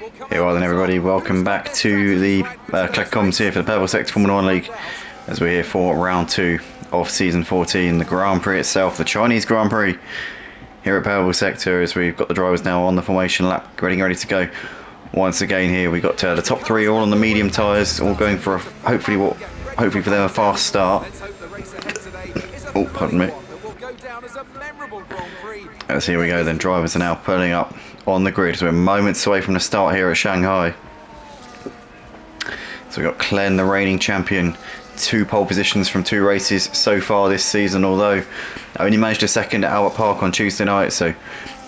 Hey, well then everybody, welcome back to the Click Comms here for the Purple Sector Formula 1 League as we're here for round 2 of Season 14, the Grand Prix itself, the Chinese Grand Prix here at Purple Sector, as we've got the drivers now on the formation lap, ready to go. Once again here we've got the top 3 all on the medium tyres, all going for hopefully for them a fast start. Oh, pardon me. As here we go then, drivers are now pulling up on the grid, so we're moments away from the start here at Shanghai. So we've got Glenn, the reigning champion, 2 pole positions from 2 races so far this season, although only managed a second at Albert Park on Tuesday night, so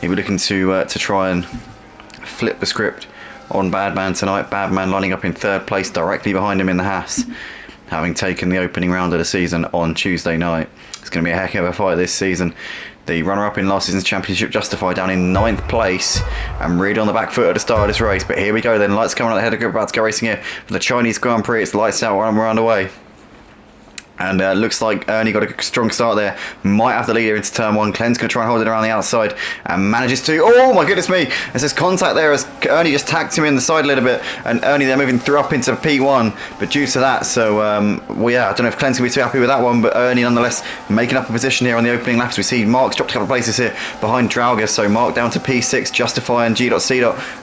he'll be looking to try and flip the script on Badman tonight. Badman lining up in 3rd place directly behind him in the Haas, having taken the opening round of the season on Tuesday night. It's going to be a heck of a fight this season. The runner-up in last season's championship, Justify, down in 9th place and really on the back foot at the start of this race. But here we go then, lights coming out ahead of the grid, about to go racing here for the Chinese Grand Prix. It's lights out, we're underway. And looks like Ernie got a strong start there. Might have the leader into turn 1. Glenn's going to try and hold it around the outside and manages to. Oh my goodness me! There's this contact there as Ernie just tagged him in the side a little bit, and Ernie there moving through up into P1. But due to that, so well, yeah, I don't know if Glenn's going to be too happy with that one, but Ernie nonetheless making up a position here on the opening laps. We see Mark's dropped a couple of places here behind Drauger, so Mark down to P6, Justify and G.C.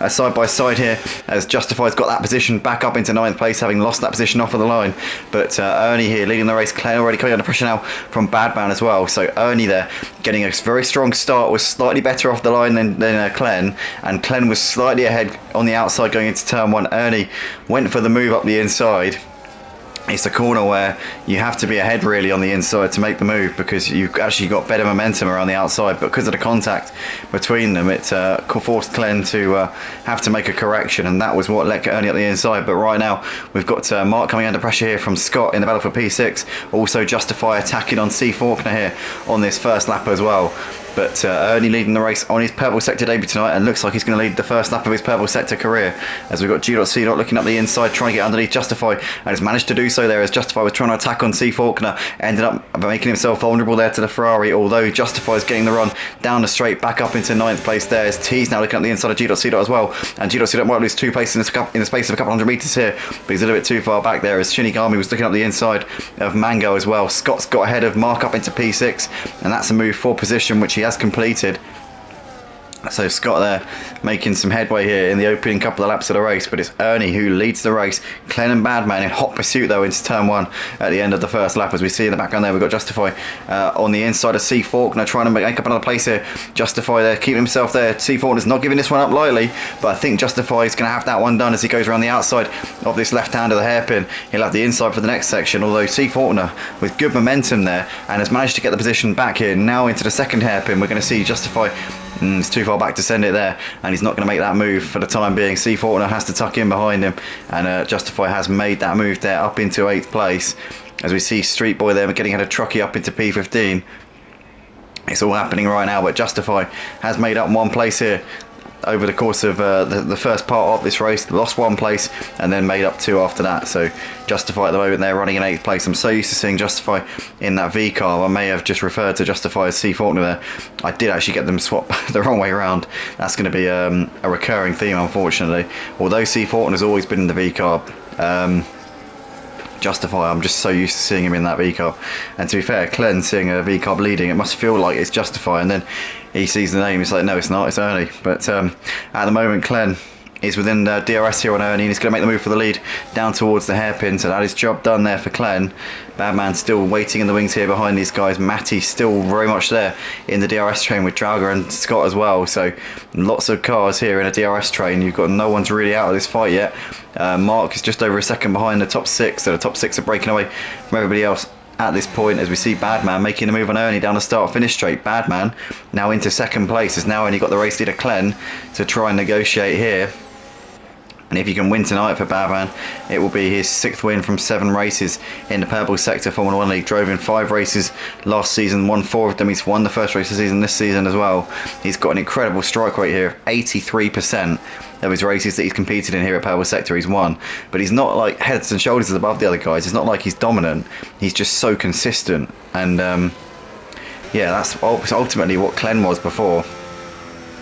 Side by side here as Justify's got that position back up into 9th place, having lost that position off of the line. But Ernie here leading the race. Glenn already coming under pressure now from Badman as well, so Ernie there getting a very strong start, was slightly better off the line than Glenn, and Glenn was slightly ahead on the outside going into turn 1. Ernie went for the move up the inside. It's a corner where you have to be ahead really on the inside to make the move, because you've actually got better momentum around the outside, but because of the contact between them, it forced Glenn to have to make a correction, and that was what let Ernie up the inside. But right now we've got Mark coming under pressure here from Scott in the battle for P6, also Justify attacking on C. Faulkner here on this first lap as well. But Ernie leading the race on his Purple Sector debut tonight, and looks like he's going to lead the first lap of his Purple Sector career, as we've got G.C. looking up the inside, trying to get underneath Justify, and has managed to do so there as Justify was trying to attack on C. Faulkner, ended up making himself vulnerable there to the Ferrari, although Justify is getting the run down the straight back up into 9th place there, as T's now looking up the inside of G.C. as well, and G.C. might lose 2 places in the space of a couple hundred metres here, but he's a little bit too far back there, as Shinigami was looking up the inside of Mango as well. Scott's got ahead of Mark up into P6, and that's a move for position which he has completed. So Scott there making some headway here in the opening couple of laps of the race, but it's Ernie who leads the race. Glenn and Badman in hot pursuit though into turn 1 at the end of the first lap, as we see in the background there we've got Justify on the inside of C. Faulkner trying to make up another place here. Justify there keeping himself there. C. Faulkner's not giving this one up lightly, but I think Justify is going to have that one done as he goes around the outside of this left hand of the hairpin. He'll have the inside for the next section, although C. Faulkner with good momentum there and has managed to get the position back here now into the second hairpin. We're going to see Justify. It's too far back to send it there, and he's not going to make that move for the time being. C. Faulkner has to tuck in behind him, and Justify has made that move there up into 8th place, as we see Street Boy there getting ahead of Truckee up into P15. It's all happening right now, but Justify has made up 1 place here over the course of the first part of this race. Lost 1 place and then made up 2 after that. So Justify at the moment they're running in 8th place. I'm so used to seeing Justify in that V car, I may have just referred to Justify as C. Faulkner there. I did actually get them swapped the wrong way around. That's going to be a recurring theme, unfortunately. Although C. Faulkner's always been in the V car, Justify, I'm just so used to seeing him in that V car. And to be fair, Glenn seeing a V car bleeding, it must feel like it's Justify, and then he sees the name, it's like, no, it's not, it's Ernie. But at the moment, Glenn is within the DRS here on Ernie, and he's going to make the move for the lead down towards the hairpin, so that is job done there for Glenn. Badman still waiting in the wings here behind these guys. Matty still very much there in the DRS train with Drauger and Scott as well, so lots of cars here in a DRS train. You've got no one's really out of this fight yet. Mark is just over a second behind the top 6, so the top 6 are breaking away from everybody else at this point, as we see Badman making a move on Ernie down the start finish straight. Badman now into 2nd place, has now only got the race leader Glenn to try and negotiate here. And if he can win tonight for Badman, it will be his 6th win from 7 races in the Purple Sector Formula 1 League. Drove in 5 races last season, won 4 of them. He's won the first race of the season this season as well. He's got an incredible strike rate here of 83% of his races that he's competed in here at Purple Sector he's won. But he's not like heads and shoulders above the other guys. It's not like he's dominant. He's just so consistent. And yeah, that's ultimately what Glenn was before.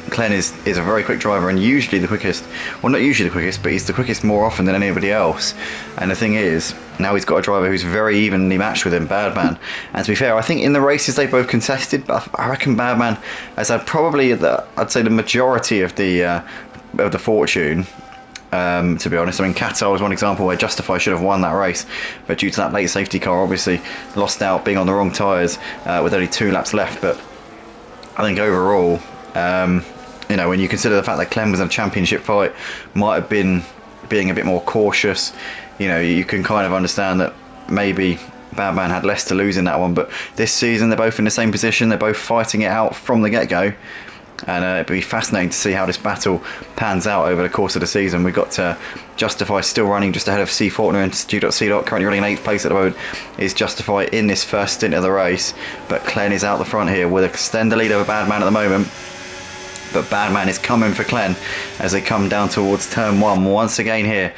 Klen is a very quick driver and usually the quickest. Well, not usually the quickest, but he's the quickest more often than anybody else. And the thing is, now he's got a driver who's very evenly matched with him, Badman. And to be fair, I think in the races they both contested, but I reckon Badman has had probably I'd say the majority of the fortune. To be honest, I mean, Qatar was one example where Justify should have won that race, but due to that late safety car, obviously lost out being on the wrong tyres with only 2 laps left. But I think overall, you know, when you consider the fact that Clem was in a championship fight, might have been being a bit more cautious. You know, you can kind of understand that maybe Badman had less to lose in that one. But this season, they're both in the same position. They're both fighting it out from the get-go. And it'll be fascinating to see how this battle pans out over the course of the season. We've got Justify still running just ahead of C. Faulkner and Stu.C. currently running in 8th place at the moment. Is Justify in this first stint of the race, but Klen is out the front here with a extended lead over Badman at the moment. But Badman is coming for Klen as they come down towards turn 1 once again here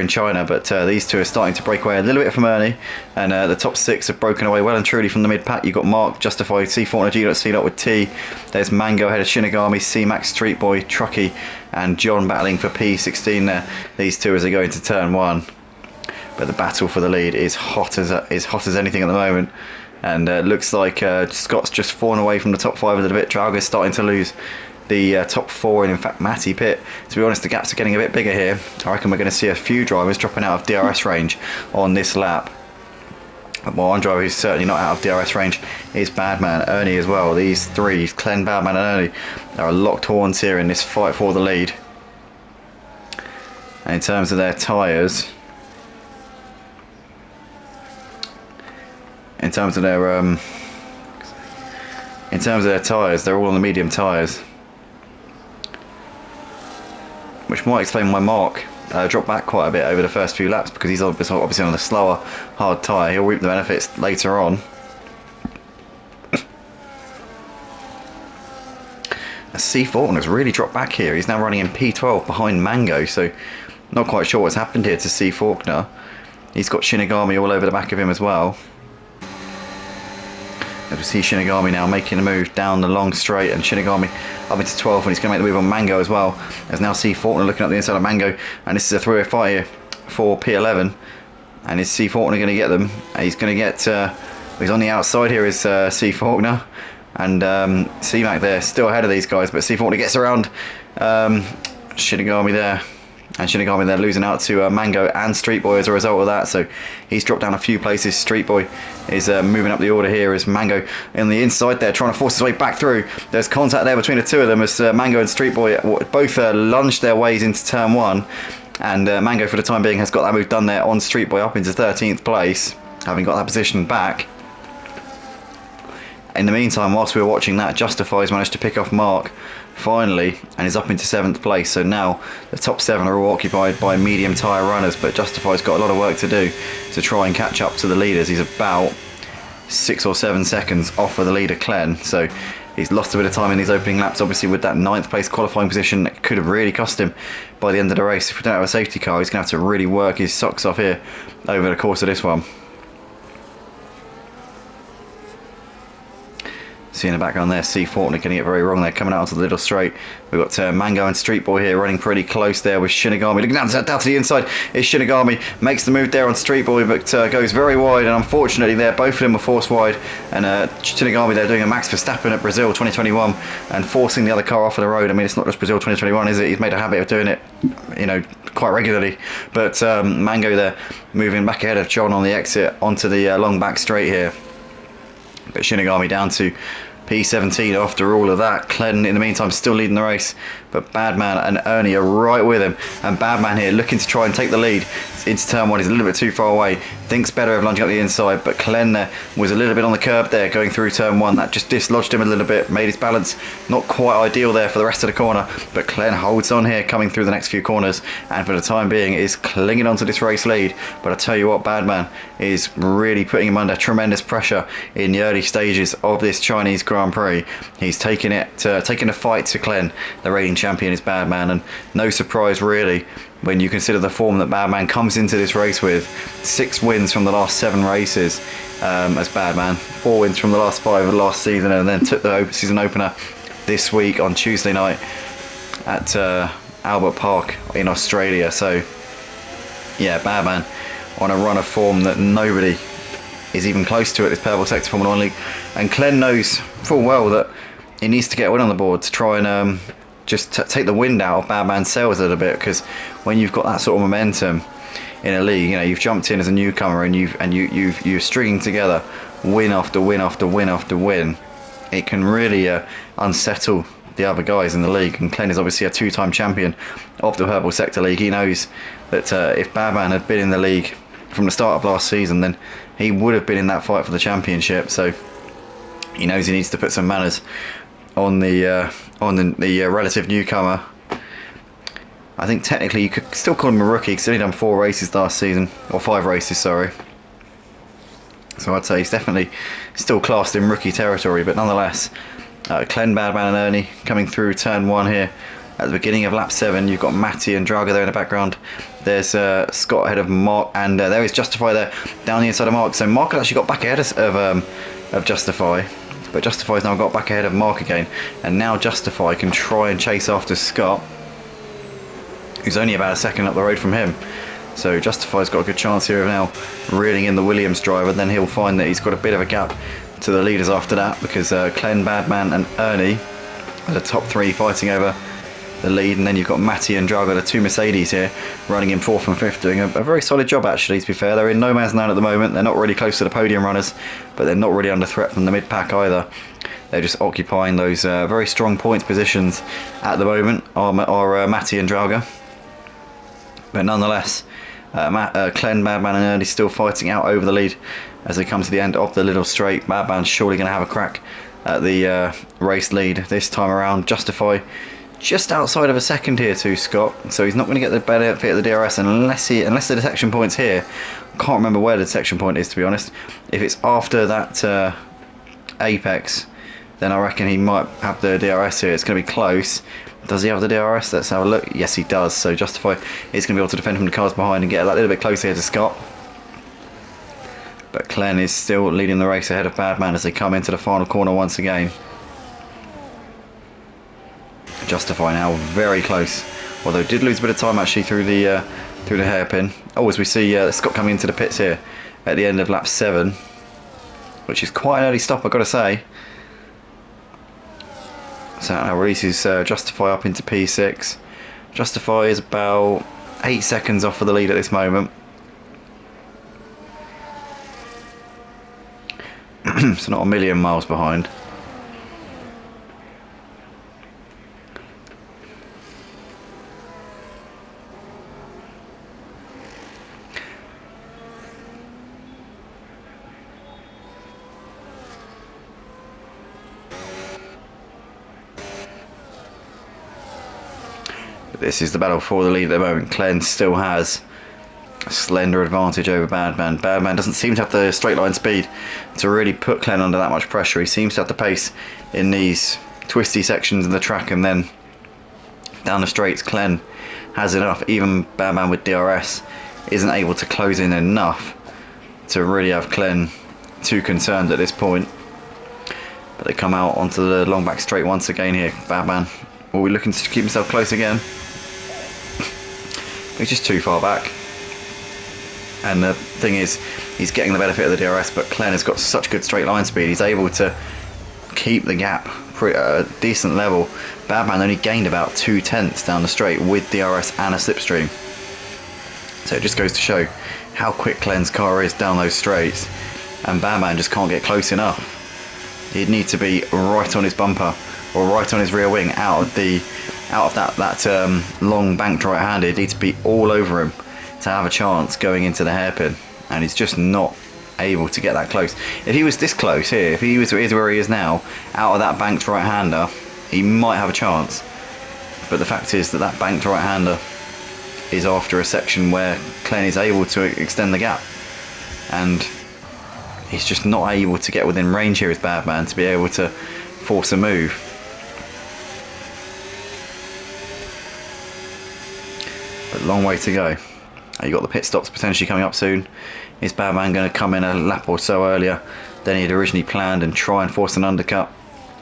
in China. But these two are starting to break away a little bit from Ernie, and the top 6 have broken away well and truly from the mid-pack. You've got Mark, Justify, C. Faulkner, G.C. with T. There's Mango ahead of Shinigami, C-Max, Street Boy, Trucky, and John battling for P16 there. These two as they go into turn 1. But the battle for the lead is hot as anything at the moment. And looks like Scott's just fallen away from the top 5 a little bit. Drauga's starting to lose the top 4, and in fact Matty Pitt. To be honest, the gaps are getting a bit bigger here. I reckon we're going to see a few drivers dropping out of DRS range on this lap. But one driver who's certainly not out of DRS range is Badman, Ernie as well. These three, Klen, Badman and Ernie, are locked horns here in this fight for the lead. And in terms of their tyres, in terms of their tyres, they're all on the medium tyres, which might explain why Mark dropped back quite a bit over the first few laps, because he's obviously on a slower, hard tyre. He'll reap the benefits later on. C. Faulkner has really dropped back here. He's now running in P12 behind Mango, so not quite sure what's happened here to C. Faulkner. He's got Shinigami all over the back of him as well. As we see Shinigami now making a move down the long straight, and Shinigami up into 12th, and he's going to make the move on Mango as well. There's now C. Faulkner looking at the inside of Mango, and this is a three-way fight here for P11. And is C. Faulkner going to get them? He's going to get, he's on the outside here is C. Faulkner, and C-Mac there still ahead of these guys, but C. Faulkner gets around Shinigami there. And Shinigami there losing out to Mango and Street Boy as a result of that, so he's dropped down a few places. Street Boy is moving up the order here as Mango in the inside there trying to force his way back through. There's contact there between the two of them as Mango and Street Boy both lunged their ways into turn 1, and Mango for the time being has got that move done there on Street Boy up into 13th place, having got that position back. In the meantime, whilst we were watching that, Justify's managed to pick off Mark finally and is up into 7th place. So now the top 7 are all occupied by medium tyre runners, but Justify's got a lot of work to do to try and catch up to the leaders. He's about 6 or 7 seconds off of the leader Klen, so he's lost a bit of time in these opening laps. Obviously with that 9th place qualifying position, that could have really cost him by the end of the race. If we don't have a safety car, he's going to have to really work his socks off here over the course of this one. See in the background there, C. Faulkner getting it very wrong there, coming out onto the little straight. We've got Mango and Street Boy here running pretty close there with Shinigami. Looking down to the inside is Shinigami, makes the move there on Street Boy, but goes very wide, and unfortunately there, both of them were forced wide, and Shinigami there doing a Max Verstappen at Brazil 2021 and forcing the other car off of the road. I mean, it's not just Brazil 2021, is it? He's made a habit of doing it, you know, quite regularly. But Mango there moving back ahead of John on the exit onto the long back straight here. But Shinigami down to P17 after all of that. Klen in the meantime still leading the race, but Badman and Ernie are right with him, and Badman here looking to try and take the lead into turn 1. He's a little bit too far away, thinks better of lunging up the inside, but Klen there was a little bit on the curb there going through turn 1. That just dislodged him a little bit, made his balance not quite ideal there for the rest of the corner, but Klen holds on here coming through the next few corners, and for the time being is clinging onto this race lead. But I tell you what, Badman is really putting him under tremendous pressure in the early stages of this Chinese Grand Prix. He's taking a fight to Klen. The reigning champion is Badman, and no surprise really when you consider the form that Badman comes into this race with. 6 wins from the last 7 races as Badman, 4 wins from the last 5 of the last season, and then took the season opener this week on Tuesday night at Albert Park in Australia. So yeah, Badman on a run of form that nobody is even close to at this Purple Sector Formula 1 League, and Glenn knows full well that he needs to get a win on the board to try and just take the wind out of Badman's sails a little bit, because when you've got that sort of momentum in a league, you know, you've jumped in as a newcomer and you're stringing together win after win after win after win, it can really unsettle the other guys in the league. And Glenn is obviously a two-time champion of the Purple Sector League. He knows that if Badman had been in the league from the start of last season, then he would have been in that fight for the championship. So he knows he needs to put some manners on the relative newcomer. I think technically you could still call him a rookie because he's only done 4 races last season, or 5 races, sorry. So I'd say he's definitely still classed in rookie territory, but nonetheless, Glenn, Badman and Ernie coming through turn 1 here at the beginning of lap 7. You've got Matty and Drago there in the background. There's Scott ahead of Mark, and there is Justify there down the inside of Mark. So Mark actually got back ahead of Justify, but Justify's now got back ahead of Mark again, and now Justify can try and chase after Scott, who's only about a second up the road from him. So Justify's got a good chance here of now reeling in the Williams driver. Then he'll find that he's got a bit of a gap to the leaders after that, because Glenn, Badman and Ernie are the top 3 fighting over the lead, and then you've got Matty and Drago, the 2 Mercedes here, running in 4th and 5th, doing a very solid job actually, to be fair. They're in no man's land at the moment. They're not really close to the podium runners, but they're not really under threat from the mid-pack either. They're just occupying those very strong points positions at the moment, are Matty and Drago. But nonetheless, Glenn, Badman and Ernie still fighting out over the lead as they come to the end of the little straight. Badman's surely going to have a crack at the race lead this time around. Justify just outside of a second here to Scott, so he's not going to get the benefit of the DRS unless the detection point's here. I can't remember where the detection point is, to be honest. If it's after that apex, then I reckon he might have the DRS here. It's going to be close. Does he have the DRS? Let's have a look. Yes, he does. So Justify is going to be able to defend from the cars behind and get that little bit closer here to Scott. But Glenn is still leading the race ahead of Badman as they come into the final corner once again. Justify now very close, although did lose a bit of time actually through the hairpin. Oh, as we see Scott coming into the pits here at the end of lap 7, which is quite an early stop, I've got to say. So that now releases Justify up into P6. Justify is about 8 seconds off of the lead at this moment. So not a million miles behind. This is the battle for the lead at the moment. Glenn still has a slender advantage over Badman. Badman doesn't seem to have the straight line speed to really put Glenn under that much pressure. He seems to have the pace in these twisty sections of the track, and then down the straights Glenn has enough. Even Badman with DRS isn't able to close in enough to really have Glenn too concerned at this point. But they come out onto the long back straight once again here. Badman will be looking to keep himself close again. He's just too far back, and the thing is, he's getting the benefit of the DRS, but Glenn has got such good straight line speed, he's able to keep the gap at a decent level. Badman only gained about 2/10 down the straight with DRS and a slipstream, so it just goes to show how quick Glenn's car is down those straights, and Badman just can't get close enough. He'd need to be right on his bumper or right on his rear wing out of that long banked right-handed. Needs to be all over him to have a chance going into the hairpin, and he's just not able to get that close. If he was this close here, if he was where he is now, out of that banked right-hander, he might have a chance. But the fact is that that banked right-hander is after a section where Glenn is able to extend the gap, and he's just not able to get within range here as Badman to be able to force a move. But long way to go. You got the pit stops potentially coming up soon. Is Badman going to come in a lap or so earlier than he had originally planned and try and force an undercut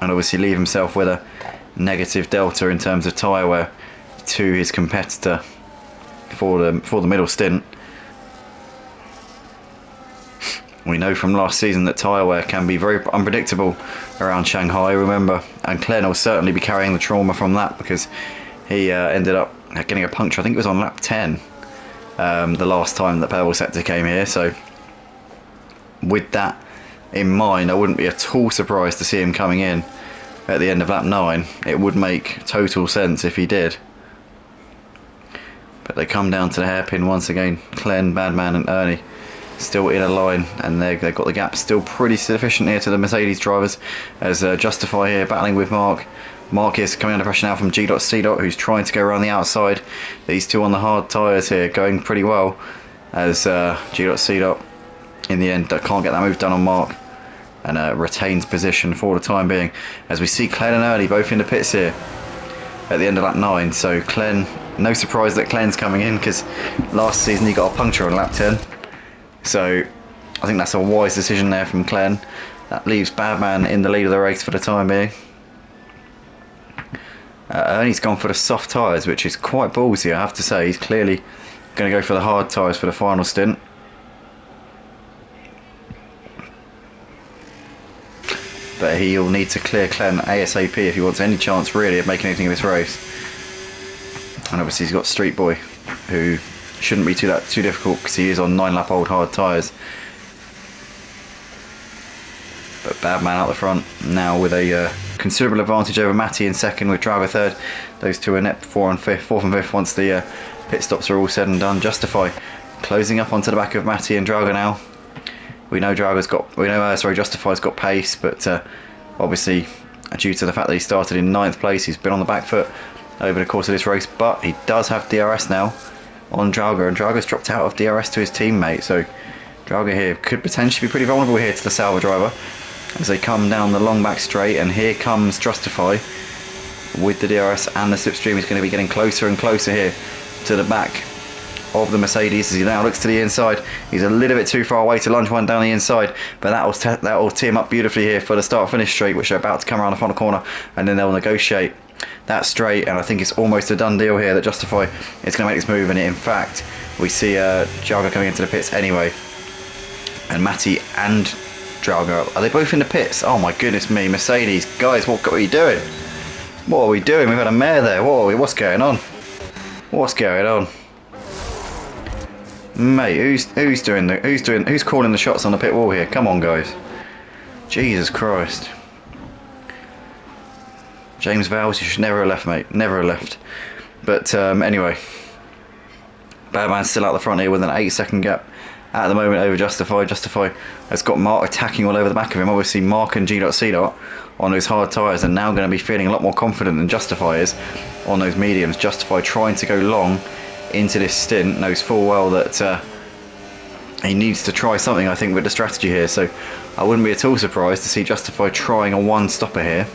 and obviously leave himself with a negative delta in terms of tyre wear to his competitor for the middle stint. We know from last season that tyre wear can be very unpredictable around Shanghai, remember, and Glenn will certainly be carrying the trauma from that, because he ended up getting a puncture, I think it was on lap 10, the last time that Pebble Sector came here. So with that in mind, I wouldn't be at all surprised to see him coming in at the end of lap 9. It would make total sense if he did. But they come down to the hairpin once again. Glenn, Badman and Ernie still in a line, and they've got the gap still pretty sufficient here to the Mercedes drivers, as Justify here battling with Mark. Mark is coming under pressure now from G.C. who's trying to go around the outside. These two on the hard tyres here going pretty well, as G.C. in the end can't get that move done on Mark, and retains position for the time being, as we see Glenn and Ernie both in the pits here at the end of lap 9. So Glenn, no surprise that Glenn's coming in, because last season he got a puncture on lap 10. So I think that's a wise decision there from Glenn. That leaves Badman in the lead of the race for the time being. Ernie's gone for the soft tyres, which is quite ballsy, I have to say. He's clearly going to go for the hard tyres for the final stint. But he'll need to clear Glenn ASAP if he wants any chance really of making anything of this race. And obviously he's got Street Boy, who shouldn't be too difficult, because he is on 9-lap old hard tyres. But Badman out the front now with a considerable advantage over Matty in second, with Drago third. Those two are net 4th and 5th once the pit stops are all said and done. Justify closing up onto the back of Matty and Drago now. We know Justify's got pace, but obviously due to the fact that he started in 9th place, he's been on the back foot over the course of this race. But he does have DRS now on Drago, and Drago's dropped out of DRS to his teammate, so Drago here could potentially be pretty vulnerable here to the Sauber driver as they come down the long back straight. And here comes Justify with the DRS and the slipstream. Is going to be getting closer and closer here to the back of the Mercedes as he now looks to the inside. He's a little bit too far away to lunge one down the inside, but that will tee him up beautifully here for the start finish straight, which are about to come around the final corner, and then they'll negotiate that straight. And I think it's almost a done deal here that Justify is going to make this move, and in fact we see Drago coming into the pits anyway, and Matty and Drago, are they both in the pits? Oh my goodness me, Mercedes guys, what are you doing? What are we doing? We've had a mare there. What's going on? What's going on? Mate, who's calling the shots on the pit wall here? Come on, guys. Jesus Christ. James Vowles, you should never have left, mate. Never have left. But anyway, Badman's still out the front here with an 8-second gap at the moment over Justify. Justify has got Mark attacking all over the back of him. Obviously, Mark and G.C. on those hard tyres are now going to be feeling a lot more confident than Justify is on those mediums. Justify trying to go long into this stint knows full well that he needs to try something, I think, with the strategy here. So I wouldn't be at all surprised to see Justify trying a one-stopper here.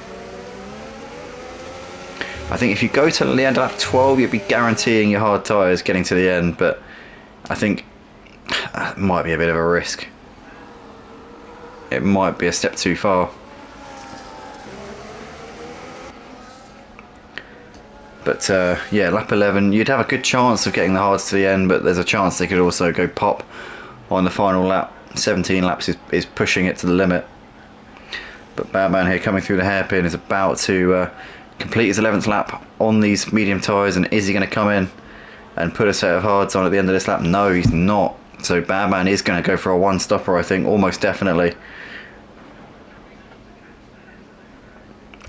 I think if you go to the end of lap 12, you'd be guaranteeing your hard tyres getting to the end, but I think it might be a bit of a risk. It might be a step too far. But yeah, lap 11, you'd have a good chance of getting the hards to the end, but there's a chance they could also go pop on the final lap. 17 laps is pushing it to the limit. But Badman here coming through the hairpin is about to complete his 11th lap on these medium tyres, and is he going to come in and put a set of hards on at the end of this lap? No, he's not. So Badman is going to go for a one-stopper, I think, almost definitely.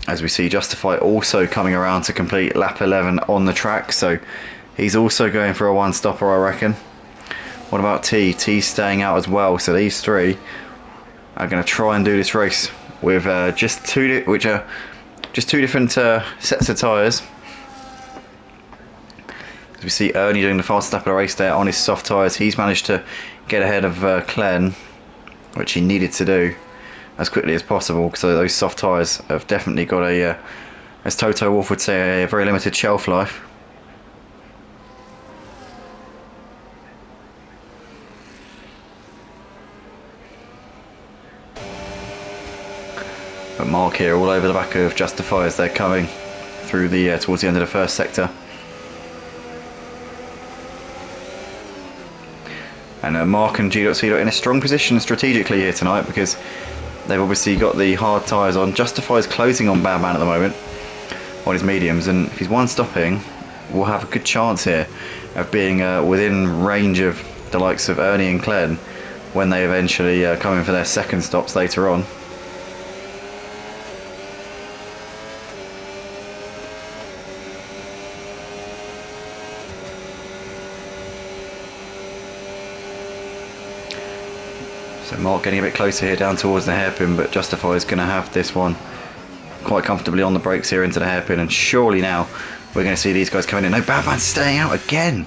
As we see Justify also coming around to complete lap 11 on the track, so he's also going for a one-stopper, I reckon. What about T? T's staying out as well, so these three are going to try and do this race with just two different sets of tyres. As we see Ernie doing the fastest lap of the race there on his soft tyres. He's managed to get ahead of Glenn, which he needed to do as quickly as possible, because those soft tyres have definitely got a, as Toto Wolff would say, a very limited shelf life. But Mark here all over the back of Justify as they're coming through the towards the end of the first sector. And Mark and G.C. in a strong position strategically here tonight, because they've obviously got the hard tyres on. Justify's closing on Badman at the moment on his mediums, and if he's one stopping, we'll have a good chance here of being within range of the likes of Ernie and Glenn when they eventually come in for their second stops later on. So Mark getting a bit closer here down towards the hairpin, but Justify is going to have this one quite comfortably on the brakes here into the hairpin, and surely now we're going to see these guys coming in. No, Badman's staying out again.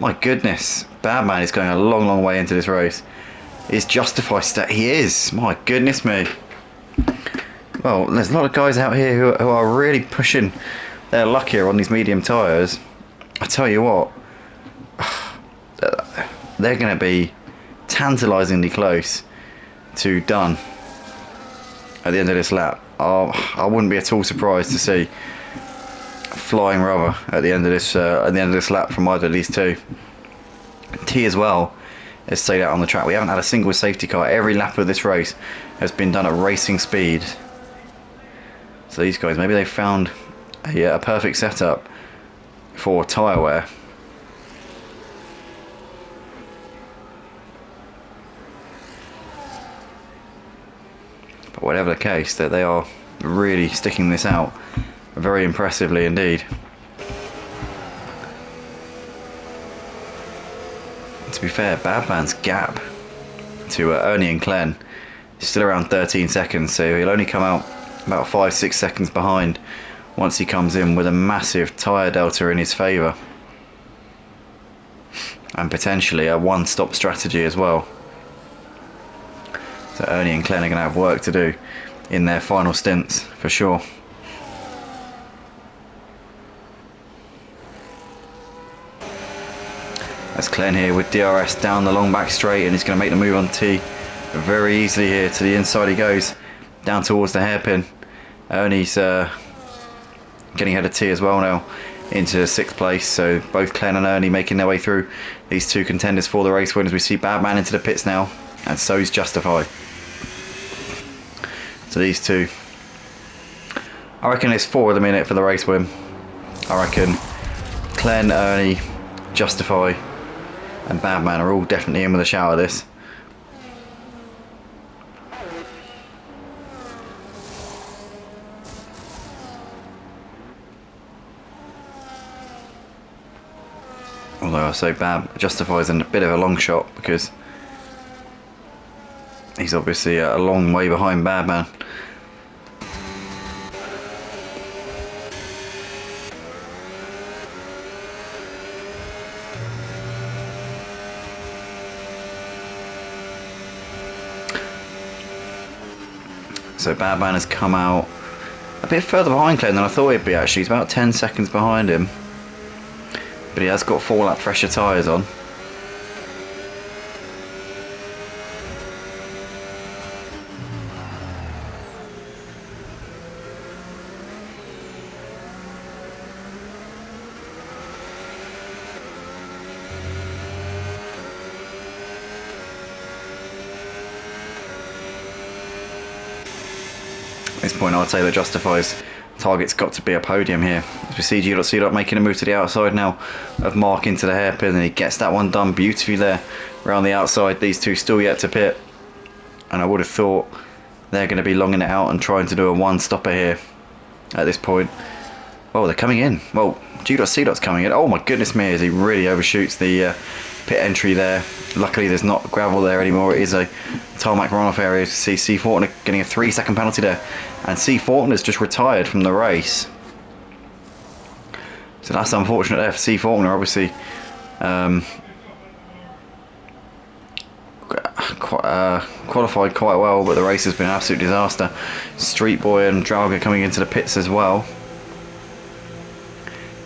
My goodness, Badman is going a long, long way into this race. Is Justify he is. My goodness me. Well, there's a lot of guys out here who are really pushing their luck here on these medium tyres. I tell you what, they're going to be tantalisingly close to done at the end of this lap. I wouldn't be at all surprised to see flying rubber at the end of this lap from either of these two. T as well has stayed out on the track. We haven't had a single safety car. Every lap of this race has been done at racing speed. So these guys, maybe they found a perfect setup for tyre wear. But whatever the case, that they are really sticking this out very impressively indeed. To be fair, Badman's gap to Ernie and Glenn is still around 13 seconds, so he'll only come out about 5-6 seconds behind once he comes in with a massive tyre delta in his favour, and potentially a one-stop strategy as well. So Ernie and Glenn are going to have work to do in their final stints for sure. That's Glenn here with DRS down the long back straight, and he's going to make the move on T very easily here. To the inside he goes, down towards the hairpin. Ernie's getting ahead of T as well now into 6th place, so both Glenn and Ernie making their way through these two contenders for the race win, as we see Badman into the pits now, and so is Justify. So these two, I reckon it's 4 at the minute for the race win. I reckon Glenn, Ernie, Justify and Badman are all definitely in with a shout at this. Although I say Justify's in a bit of a long shot, because he's obviously a long way behind Badman. So Badman has come out a bit further behind Glenn than I thought he'd be actually. He's about 10 seconds behind him. But he has got 4 lap fresher tyres on. At this point I'd say that Justify's target's got to be a podium here. As we see G.C. making a move to the outside now of Mark into the hairpin, and he gets that one done beautifully there around the outside. These two still yet to pit, and I would have thought they're going to be longing it out and trying to do a one-stopper here at this point. Oh, they're coming in. Well, G.C.'s coming in. Oh my goodness me, as he really overshoots the pit entry there. Luckily there's not gravel there anymore. It is a tarmac runoff area. You see C14 getting a 3-second penalty there, and C14 has just retired from the race. So that's unfortunate there for C14. Obviously qualified quite well, but the race has been an absolute disaster. Street Boy and Draga coming into the pits as well,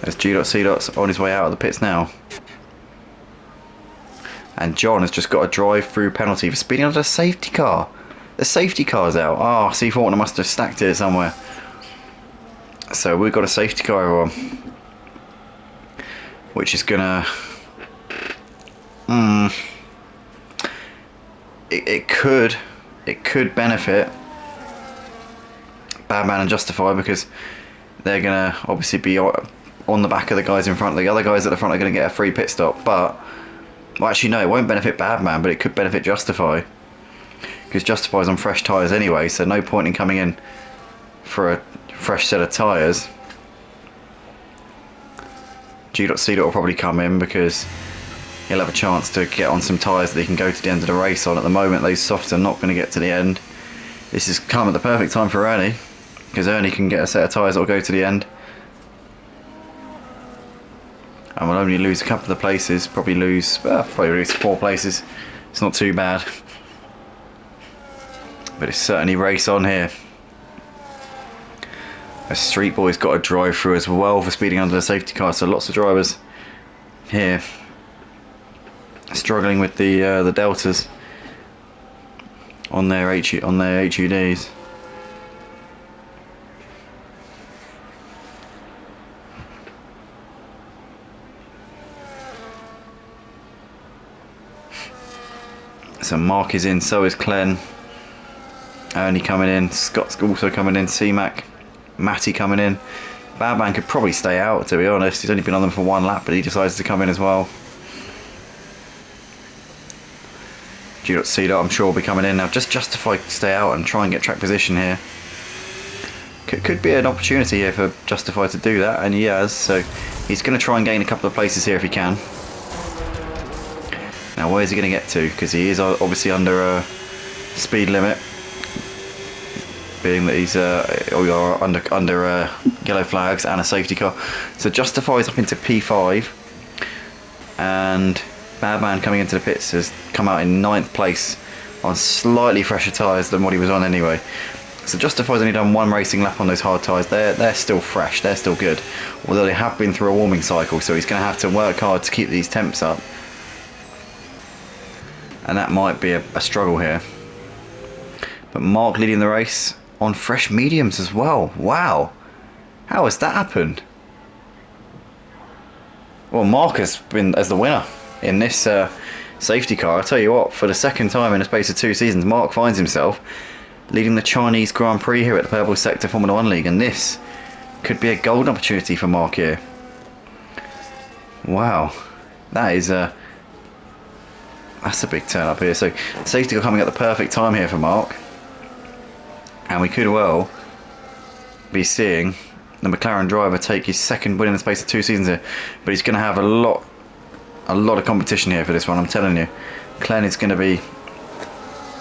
as G.C. on his way out of the pits now. And John has just got a drive-through penalty for speeding under a safety car. The safety car's out. Oh, S14 must have stacked it somewhere. So we've got a safety car on, which is gonna... It could benefit Badman and Justify, because they're gonna obviously be on the back of the guys in front. The other guys at the front are gonna get a free pit stop, but well, actually no, it won't benefit Badman, but it could benefit Justify, because Justify's on fresh tyres anyway, so no point in coming in for a fresh set of tyres. G.C. will probably come in because he'll have a chance to get on some tyres that he can go to the end of the race on. At the moment, those softs are not going to get to the end. This is come at the perfect time for Ernie, because Ernie can get a set of tyres that will go to the end. And will only lose a couple of places, probably lose 4 places. It's not too bad. But it's certainly race on here. A Street Boy's got a drive through as well for speeding under the safety car, so lots of drivers here struggling with the deltas on their HUDs. So Mark is in, so is Clen. Ernie coming in, Scott's also coming in, C-Mac, Matty coming in. Badman could probably stay out, to be honest. He's only been on them for 1 lap, but he decides to come in as well. G.C. I'm sure will be coming in now. Just Justify stay out and try and get track position here. Could be an opportunity here for Justify to do that, and he has, so he's going to try and gain a couple of places here if he can. Now where's he going to get to? Because he is obviously under a speed limit, being that he's under yellow flags and a safety car. So Justify's up into P5, and Badman coming into the pits has come out in 9th place on slightly fresher tyres than what he was on anyway. So Justify's only done 1 racing lap on those hard tyres. They're still fresh, they're still good, although they have been through a warming cycle, so he's going to have to work hard to keep these temps up. And that might be a struggle here. But Mark leading the race on fresh mediums as well. Wow, how has that happened? Well, Mark has been as the winner in this safety car. I'll tell you what, for the 2nd time in the space of 2 seasons, Mark finds himself leading the Chinese Grand Prix here at the Purple Sector Formula 1 League, and this could be a golden opportunity for Mark here. Wow, that is that's a big turn up here. So safety car coming at the perfect time here for Mark, and we could well be seeing the McLaren driver take his 2nd win in the space of 2 seasons here. But he's going to have a lot of competition here for this one, I'm telling you. Clen is going to be,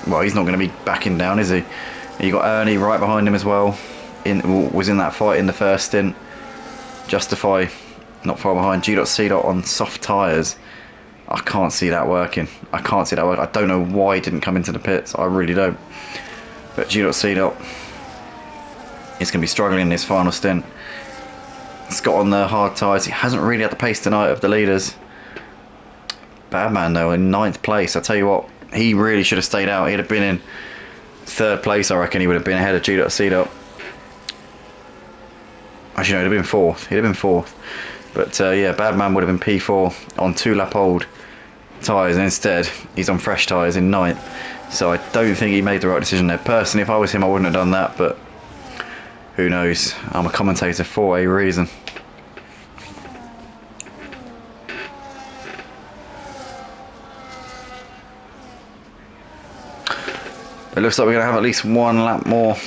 well, he's not going to be backing down, is he? You got Ernie right behind him as well. Was in that fight in the first stint. Justify not far behind. G.C. on soft tyres. I can't see that working. I can't see that working. I don't know why he didn't come into the pits. I really don't. But G.C. is going to be struggling in this final stint. Scott on the hard tyres. He hasn't really had the pace tonight of the leaders. Badman though in 9th place. I tell you what, he really should have stayed out. He'd have been in 3rd place. I reckon he would have been ahead of G.C. Actually no, he'd have been 4th. He'd have been 4th. But yeah, Badman would have been P4 on 2 lap old tyres, and instead he's on fresh tyres in 9th. So I don't think he made the right decision there. Personally, if I was him, I wouldn't have done that, but who knows? I'm a commentator for a reason. It looks like we're going to have at least 1 lap more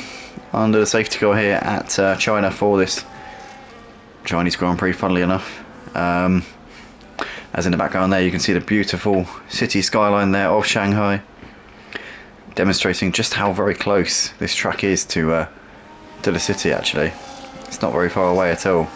under the safety car here at China for this Chinese Grand Prix, funnily enough. As in the background there you can see the beautiful city skyline there of Shanghai, demonstrating just how very close this track is to the city. Actually, it's not very far away at all.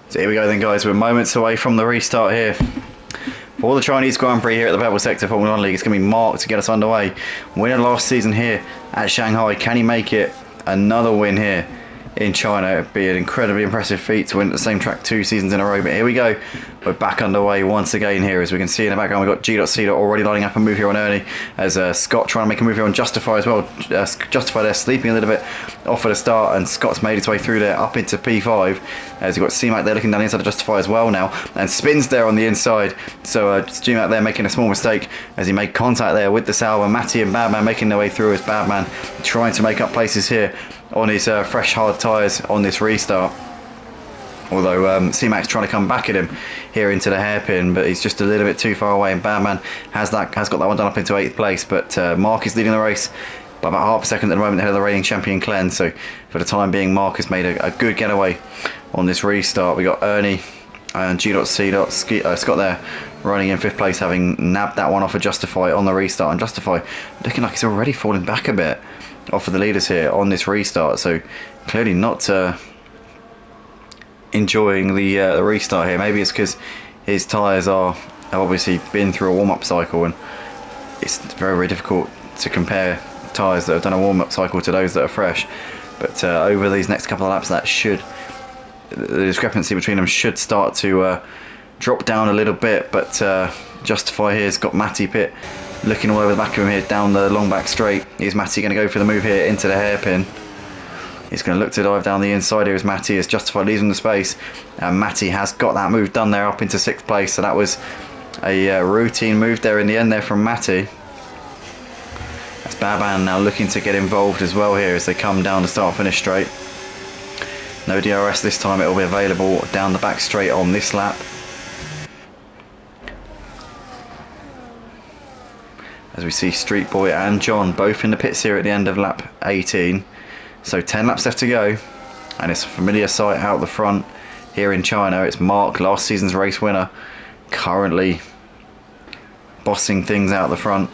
So here we go then, guys. We're moments away from the restart here. For the Chinese Grand Prix here at the Pebble Sector Formula 1 League, it's going to be Mark to get us underway. Winner last season here at Shanghai. Can he make it? Another win here in China. It'd be an incredibly impressive feat to win at the same track 2 seasons in a row. But here we go. We're back underway once again here. As we can see in the background, we've got G.C. already lining up a move here on Ernie. As Scott trying to make a move here on Justify as well. Justify there sleeping a little bit off at the start. And Scott's made his way through there up into P5. As you've got C-Mac there looking down the inside of Justify as well now. And spins there on the inside. So G-Mac there making a small mistake as he made contact there with the Sauber. Matty and Badman making their way through as Badman trying to make up places here on his fresh hard tyres on this restart. Although C-Mac's trying to come back at him here into the hairpin, but he's just a little bit too far away, and Badman has got that one done up into 8th place. But Mark is leading the race by about half a second at the moment ahead of the reigning champion Glenn. So for the time being, Mark has made a good getaway on this restart. We got Ernie and G.C. Scott there running in 5th place, having nabbed that one off of Justify on the restart. And Justify looking like he's already falling back a bit off of the leaders here on this restart. So clearly not enjoying the restart here. Maybe it's because his tyres have obviously been through a warm-up cycle, and it's very, very difficult to compare tyres that have done a warm-up cycle to those that are fresh. But over these next couple of laps, the discrepancy between them should start to drop down a little bit. But Justify here's got Matty Pitt looking all over the back of him here down the long back straight. Is Matty going to go for the move here into the hairpin? He's going to look to dive down the inside here as Matty is Justify leaves him the space. And Matty has got that move done there up into 6th place. So that was a routine move there in the end there from Matty. That's Baban now looking to get involved as well here as they come down the start finish straight. No DRS this time. It will be available down the back straight on this lap. As we see Street Boy and John both in the pits here at the end of lap 18. So 10 laps left to go, and it's a familiar sight out the front here in China. It's Mark, last season's race winner, currently bossing things out the front.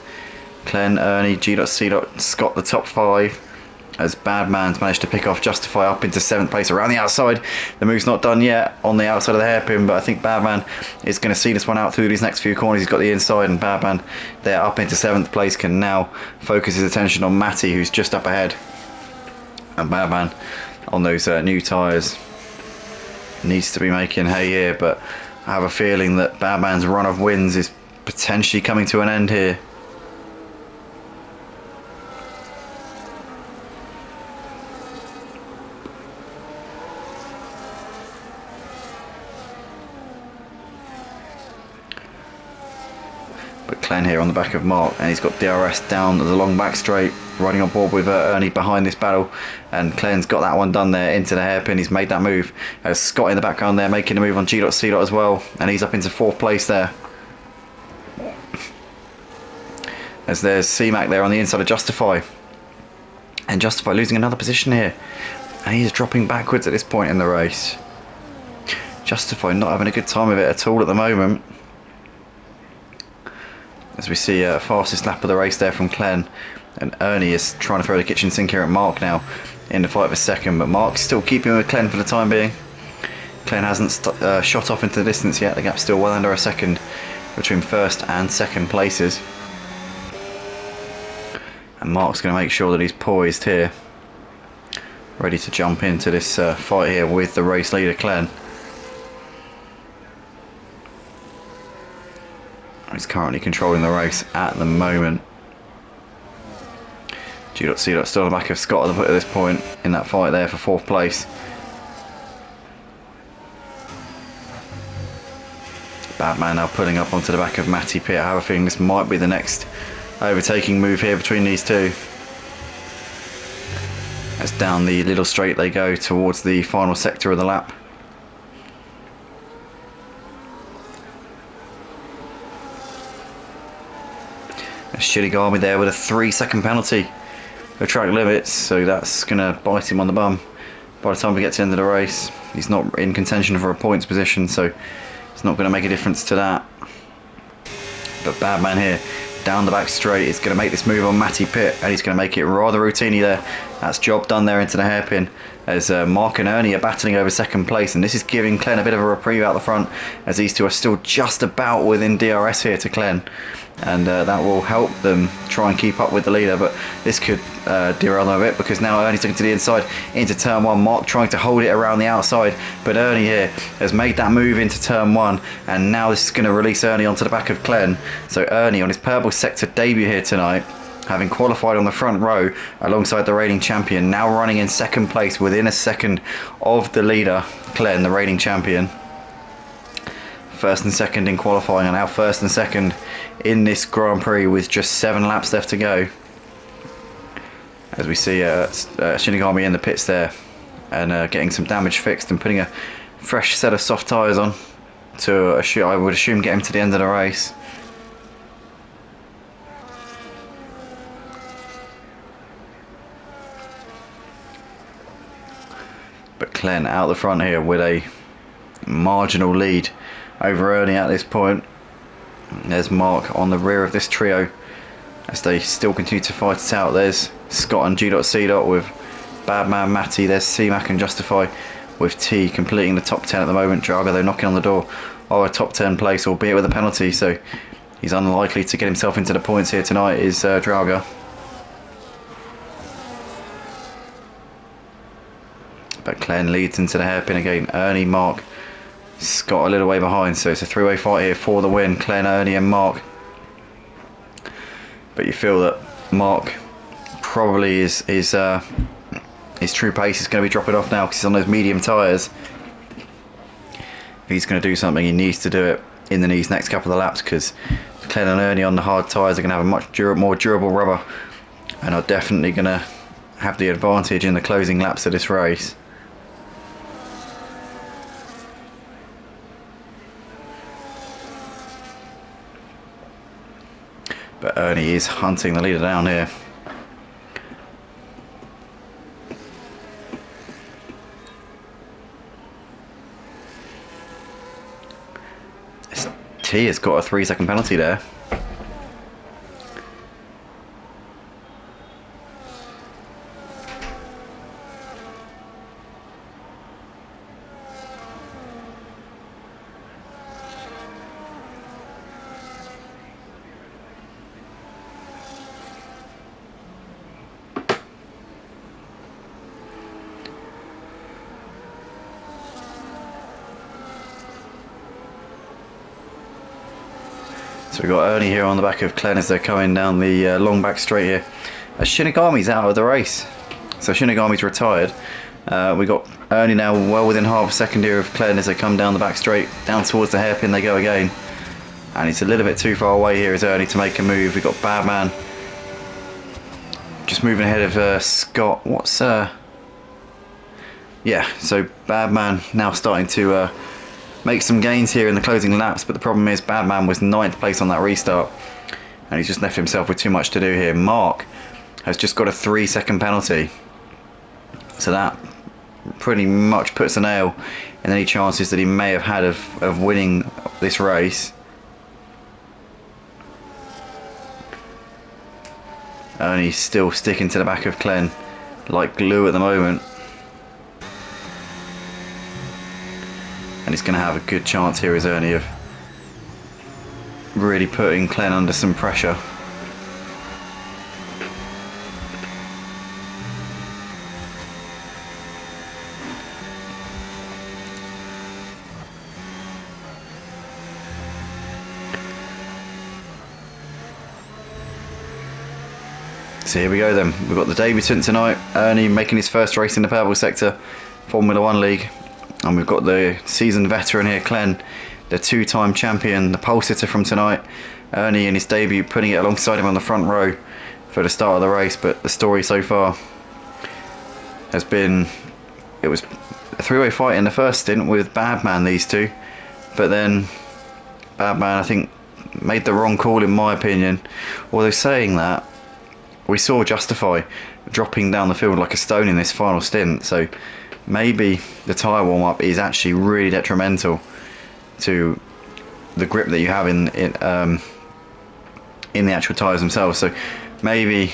Glenn, Ernie, G.C. Scott the top 5, as Badman's managed to pick off Justify up into 7th place around the outside. The move's not done yet on the outside of the hairpin, but I think Badman is going to see this one out through these next few corners. He's got the inside, and Badman there up into 7th place can now focus his attention on Matty, who's just up ahead. And Badman on those new tyres needs to be making hay here, but I have a feeling that Badman's run of wins is potentially coming to an end here. But Glenn here on the back of Mark, and he's got DRS down the long back straight, riding on board with Ernie behind this battle, and Glenn's got that one done there into the hairpin. He's made that move. Scott in the background there making a move on G.C. as well, and he's up into 4th place there. As there's C-Mac there on the inside of Justify, and Justify losing another position here, and he's dropping backwards at this point in the race. Justify not having a good time of it at all at the moment. As we see fastest lap of the race there from Glenn, and Ernie is trying to throw the kitchen sink here at Mark now in the fight for 2nd, but Mark's still keeping with Glenn for the time being. Glenn hasn't shot off into the distance yet. The gap's still well under a second between 1st and 2nd places, and Mark's going to make sure that he's poised here, ready to jump into this fight here with the race leader Glenn. He's currently controlling the race at the moment. G.C. still on the back of Scott at this point in that fight there for 4th place. Badman now pulling up onto the back of Matty Pitt. I have a feeling this might be the next overtaking move here between these two. As down the little straight they go towards the final sector of the lap. Shirigami there with a 3-second penalty for track limits, so that's going to bite him on the bum by the time we get to the end of the race. He's not in contention for a points position, so it's not going to make a difference to that. But Badman here down the back straight is going to make this move on Matty Pitt, and he's going to make it rather routinely there That's job done there into the hairpin, as Mark and Ernie are battling over second place, and this is giving Glenn a bit of a reprieve out the front, as these two are still just about within DRS here to Glenn, and that will help them try and keep up with the leader. But this could derail them a bit, because now Ernie's looking to the inside into turn one. Mark trying to hold it around the outside, but Ernie here has made that move into turn one, and now this is going to release Ernie onto the back of Glenn. So Ernie on his purple sector debut here tonight, having qualified on the front row alongside the reigning champion, now running in second place within a second of the leader, Glenn, the reigning champion. First and second in qualifying, and now first and second in this Grand Prix with just 7 laps left to go. As we see Shinigami in the pits there, and getting some damage fixed and putting a fresh set of soft tyres on to, I would assume, get him to the end of the race. But Glenn out the front here with a marginal lead over Ernie at this point. There's Mark on the rear of this trio as they still continue to fight it out. There's Scott and G.C. with Badman, Matty. There's C-Mac and Justify with T completing the top 10 at the moment. Drago, though, knocking on the door of a top 10 place, albeit with a penalty, so he's unlikely to get himself into the points here tonight, is Drago. But Glenn leads into the hairpin again. Ernie, Mark, Scott a little way behind, so it's a three-way fight here for the win. Glenn, Ernie and Mark. But you feel that Mark probably his true pace is going to be dropping off now, because he's on those medium tyres. If he's going to do something, he needs to do it in these next couple of laps, because Glenn and Ernie on the hard tyres are going to have a much more durable rubber, and are definitely going to have the advantage in the closing laps of this race. But Ernie is hunting the leader down here. T has got a 3-second penalty there. So we've got Ernie here on the back of Glenn as they're coming down the long back straight here. Shinigami's out of the race, so Shinigami's retired. We've got Ernie now well within half a second here of Glenn as they come down the back straight. Down towards the hairpin they go again. And it's a little bit too far away here as Ernie to make a move. We've got Badman just moving ahead of Scott. Yeah, so Badman now starting to make some gains here in the closing laps, but the problem is Badman was 9th place on that restart, and he's just left himself with too much to do here. Mark has just got a 3-second penalty, so that pretty much puts a nail in any chances that he may have had of winning this race. And he's still sticking to the back of Glenn like glue at the moment. And he's going to have a good chance here, is Ernie, of really putting Glenn under some pressure. So here we go then. We've got the debutant tonight, Ernie, making his first race in the purple sector, Formula 1 League. And we've got the seasoned veteran here, Glenn, the 2-time champion, the pole sitter from tonight. Ernie in his debut, putting it alongside him on the front row for the start of the race. But the story so far has been, it was a 3-way fight in the first stint with Badman, these two. But then Badman, I think, made the wrong call in my opinion. Although saying that, we saw Justify dropping down the field like a stone in this final stint. So maybe the tyre warm-up is actually really detrimental to the grip that you have in the actual tyres themselves. So maybe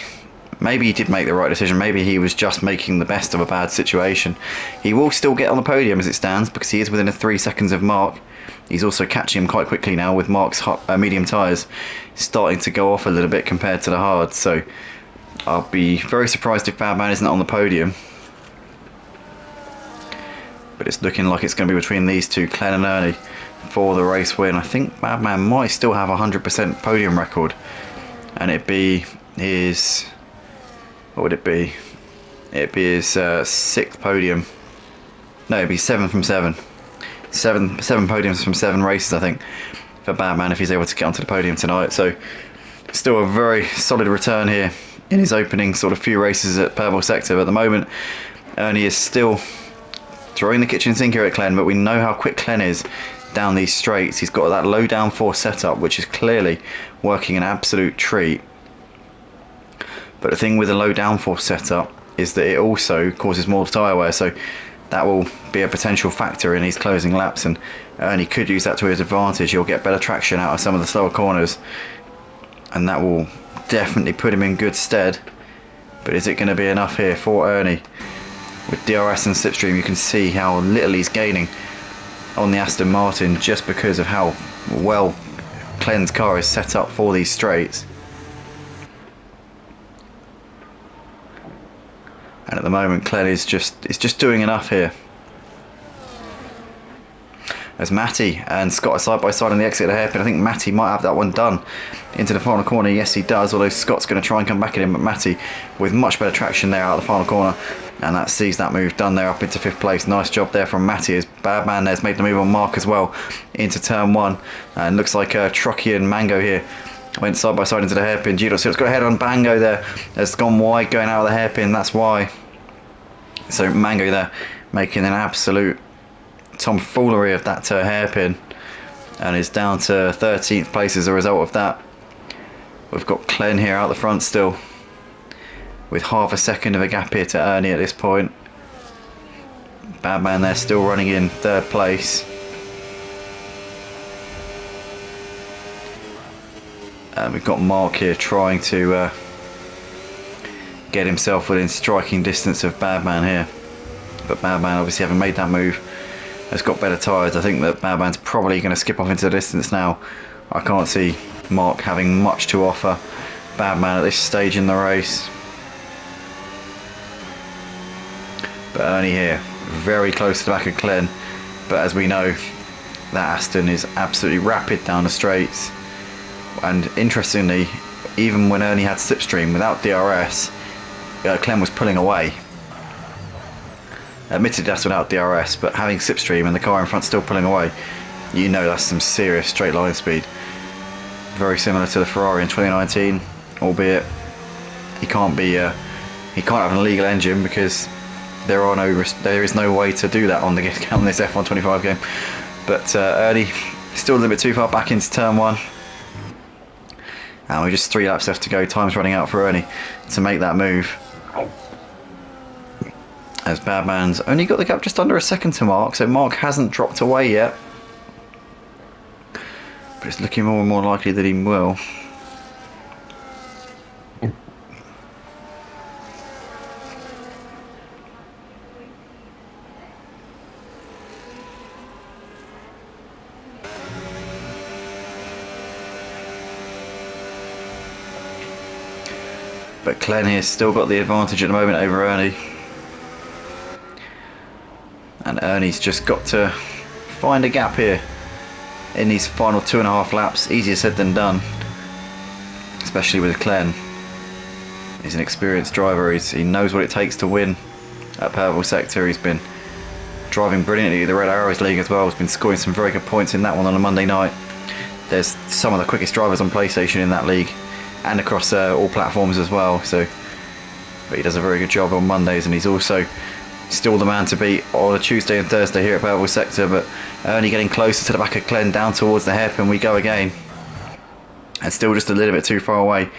maybe he did make the right decision. Maybe he was just making the best of a bad situation. He will still get on the podium as it stands because he is within 3 seconds of Mark. He's also catching him quite quickly now with Mark's medium tyres starting to go off a little bit compared to the hard. So I'll be very surprised if Badman isn't on the podium. But it's looking like it's going to be between these two, Glenn and Ernie, for the race win. I think Badman might still have a 100% podium record. And it'd be his... what would it be? It'd be his 6th podium. No, it'd be 7 from 7. Seven podiums from 7 races, I think, for Badman if he's able to get onto the podium tonight. So still a very solid return here in his opening sort of few races at Purple Sector. But at the moment, Ernie is still throwing the kitchen sink here at Glen, but we know how quick Glen is down these straights. He's got that low downforce setup, which is clearly working an absolute treat. But the thing with a low downforce setup is that it also causes more tyre wear, so that will be a potential factor in his closing laps, and Ernie could use that to his advantage. He'll get better traction out of some of the slower corners, and that will definitely put him in good stead. But is it going to be enough here for Ernie? With DRS and slipstream, you can see how little he's gaining on the Aston Martin just because of how well Glen's car is set up for these straights. And at the moment, Glen is just doing enough here. As Matty and Scott are side by side on the exit of the hairpin. I think Matty might have that one done into the final corner. Yes, he does, although Scott's going to try and come back at him. But Matty with much better traction there out of the final corner. And that sees that move done there up into 5th place. Nice job there from Matty, as Badman there's made the move on Mark as well into turn 1. And looks like Truckee and Mango here went side by side into the hairpin. Gidor Silt's got a head on Bango there. Has gone wide going out of the hairpin, that's why. So Mango there making an absolute tomfoolery of that hairpin, and is down to 13th place as a result of that. We've got Glen here out the front still, with half a second of a gap here to Ernie at this point. Badman there still running in 3rd place. And we've got Mark here trying to get himself within striking distance of Badman here. But Badman, obviously having made that move, has got better tyres. I think that Badman's probably going to skip off into the distance now. I can't see Mark having much to offer Badman at this stage in the race. But Ernie here, very close to the back of Glen. But as we know, that Aston is absolutely rapid down the straights. And interestingly, even when Ernie had slipstream without DRS, Glen was pulling away. Admittedly that's without DRS, but having slipstream and the car in front still pulling away, you know that's some serious straight line speed. Very similar to the Ferrari in 2019, albeit he can't have an illegal engine because there is no way to do that on this F125 game. But Ernie still a little bit too far back into turn 1. And we're just 3 laps left to go. Time's running out for Ernie to make that move. As Badman's only got the gap just under a second to Mark, so Mark hasn't dropped away yet. But it's looking more and more likely that he will. But Glen here's still got the advantage at the moment over Ernie. And Ernie's just got to find a gap here in these final 2.5 laps. Easier said than done, especially with Glen. He's an experienced driver. He knows what it takes to win at Purple Sector. He's been driving brilliantly the Red Arrows League as well. He's been scoring some very good points in that one on a Monday night. There's some of the quickest drivers on PlayStation in that league, and across all platforms as well. So, but he does a very good job on Mondays, and he's also still the man to beat on a Tuesday and Thursday here at Purple Sector. But Ernie getting closer to the back of Glen, down towards the hairpin we go again, and still just a little bit too far away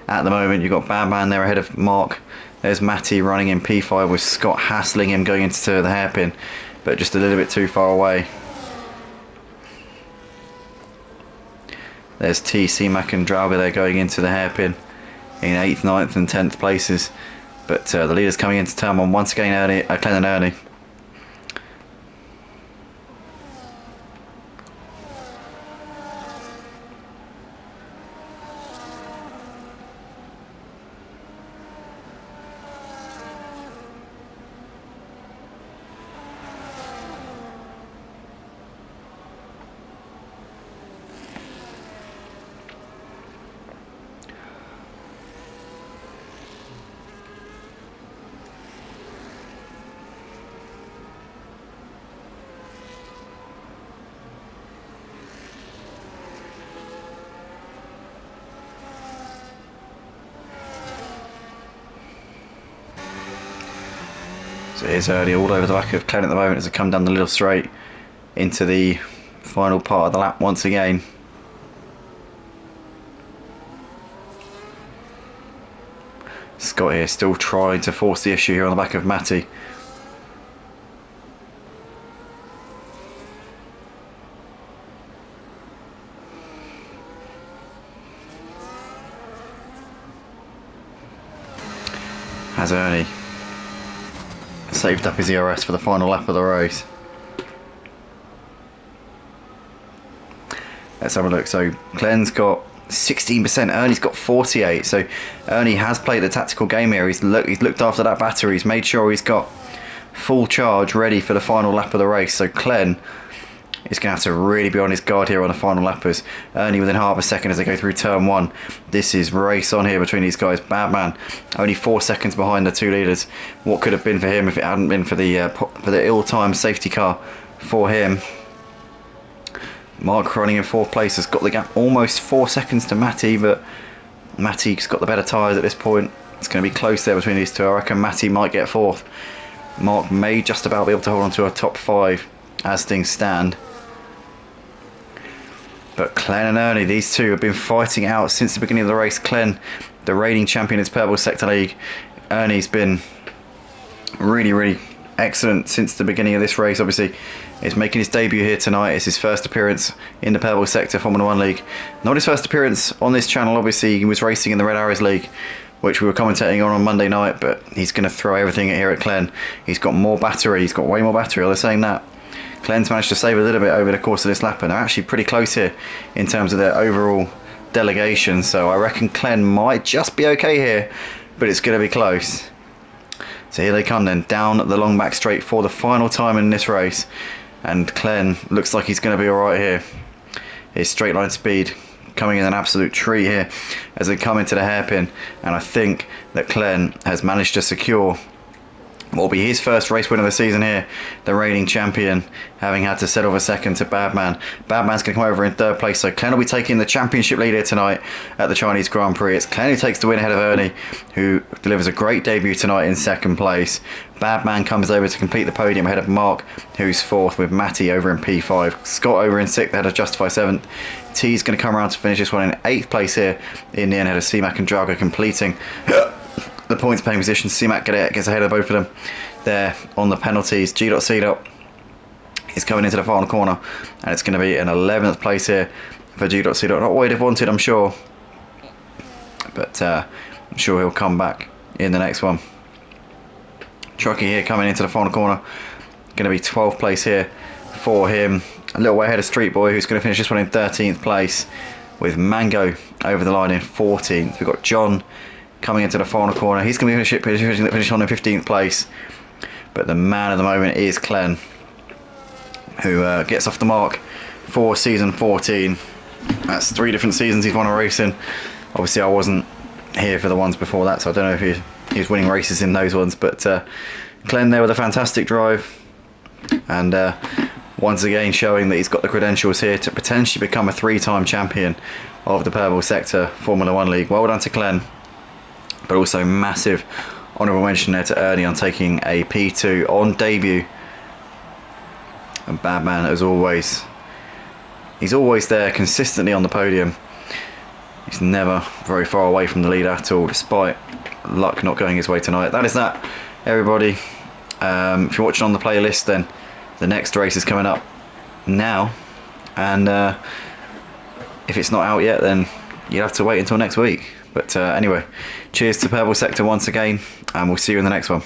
at the moment. You've got Badman there ahead of Mark. There's Matty running in P5 with Scott hassling him going into the hairpin, but just a little bit too far away. There's T, C-Mac and Drauga there going into the hairpin in 8th, 9th and 10th places. But the leaders coming into turn one once again, Glenn and Ernie. So here's Ernie all over the back of Glenn at the moment as they come down the little straight into the final part of the lap once again. Scott here still trying to force the issue here on the back of Matty. Has Ernie saved up his ERS for the final lap of the race. Let's have a look. So Glenn's got 16%, Ernie's got 48%. So Ernie has played the tactical game here. He's looked after that battery. He's made sure he's got full charge ready for the final lap of the race. So Glenn is going to have to really be on his guard here on the final lappers. Ernie within half a second as they go through turn one. This is race on here between these guys. Badman only 4 seconds behind the two leaders. What could have been for him if it hadn't been for the ill-timed safety car for him. Mark running in 4th place has got the gap almost 4 seconds to Matty, but Matty's got the better tyres at this point. It's going to be close there between these two. I reckon Matty might get 4th. Mark may just about be able to hold on to a top 5 as things stand. But Glenn and Ernie, these two have been fighting out since the beginning of the race. Glenn, the reigning champion in Purple Sector League. Ernie's been really excellent since the beginning of this race. Obviously, he's making his debut here tonight. It's his first appearance in the Purple Sector Formula 1 League. Not his first appearance on this channel, obviously. He was racing in the Red Arrows League, which we were commentating on Monday night, but he's going to throw everything here at Glenn. He's got more battery. He's got way more battery. They're saying that. Glenn's managed to save a little bit over the course of this lap, and they're actually pretty close here in terms of their overall delegation. So I reckon Glenn might just be okay here, but it's going to be close. So here they come then, down the long back straight for the final time in this race. And Glenn looks like he's going to be alright here. His straight line speed coming in an absolute treat here as they come into the hairpin. And I think that Glenn has managed to secure what will be his first race win of the season here, the reigning champion, having had to settle for second to Badman. Badman's going to come over in 3rd place, so Glenn will be taking the championship lead here tonight at the Chinese Grand Prix. It's Glenn who takes the win ahead of Ernie, who delivers a great debut tonight in 2nd place. Badman comes over to complete the podium ahead of Mark, who's 4th, with Matty over in P5. Scott over in 6th ahead of Justify 7th. T's going to come around to finish this one in 8th place here in the end ahead of C-Mac and Drago, completing the points paying position. C-Mac gets ahead of both of them there on the penalties. G.C. is coming into the final corner, and it's going to be an 11th place here for G.C. Not what he'd have wanted, I'm sure, but I'm sure he'll come back in the next one. Truckee here coming into the final corner, going to be 12th place here for him. A little way ahead of Street Boy, who's going to finish this one in 13th place, with Mango over the line in 14th. We've got John coming into the final corner. He's going to finish on in 15th place. But the man at the moment is Glenn, who gets off the mark for season 14. That's 3 different seasons he's won a race in. Obviously, I wasn't here for the ones before that, so I don't know if he was winning races in those ones. But Glenn there with a fantastic drive. And once again showing that he's got the credentials here to potentially become a 3-time champion of the Purple Sector Formula 1 League. Well done to Glenn. But also massive honourable mention there to Ernie on taking a P2 on debut. And Badman, as always, he's always there consistently on the podium. He's never very far away from the lead at all, despite luck not going his way tonight. That is that, everybody. If you're watching on the playlist, then the next race is coming up now. And if it's not out yet, then you'll have to wait until next week. But anyway, cheers to Purple Sector once again, and we'll see you in the next one.